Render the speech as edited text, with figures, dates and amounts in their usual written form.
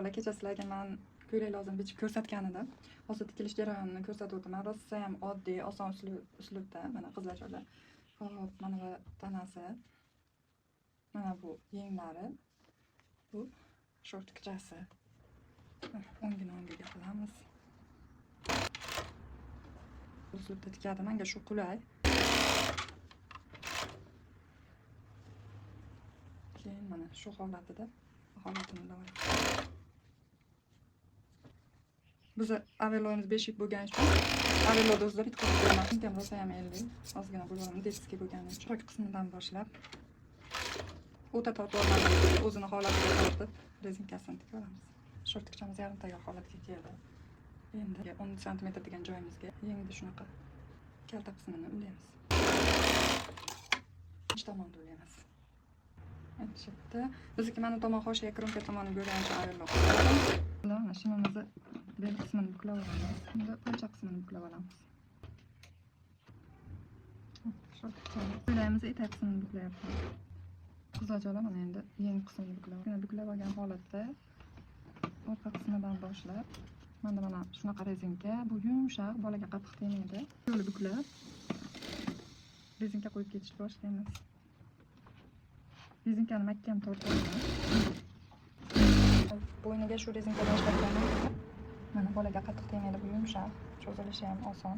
Onajonalar, kecha sizlarga men ko'ylak bichib ko'rsatgan edim. Hozir tikilish jarayonini ko'rsatib o'taman. Rosa ham oddiy, oson uslubda. Mana qizlarchalar. Hop, mana bu tanasi. Mana bu yenglari. Bu shortkchasi. O'ngiga qilamiz. Uslubda tikadi. Menga shu qulay. Keyin mana shu holatini davom. Biz avelloyimiz 5 yil bo'lgani uchun avelloda o'zida bitta qilib qo'yaman. Ham rosa ham 50. Ozgina bo'lganini deskiga bo'lgani uchun cho'k qismidan boshlab o'ta tortib o'zini holatiga tortib rezinkasini tikib olamiz. Shortkchamiz yarim tayyor holatga keldi. Endi 10 sm degan joyimizga yengda shunaqa kalta qismini ulaymiz. Ikki tomonda ulaymiz. Endi bizniki mana tomon hoshiya kronka tomoni bo'lganicha avello qilamiz. Mana shimimizni bel qismini buklab olamiz. Endi polcha qismini buklab olamiz. Ko'ylagimiz etak qismini buklayapmiz. Qizlarchalar mana endi yeng qismini buklab olgan holatda orqa qismidan boshlab mana shunaqa rezinka, bu yumshoq, bolaga qattiq tegmaydi. Yo'li buklab rezinka qo'yib ketishni boshlaymiz. Rezinkani mahkam tortib olamiz. Bo'yniga shu rezinkadan boshlaganman. Mana bolaga qattiq tegmaydi, bu yumshoq, cho'zilishi ham oson.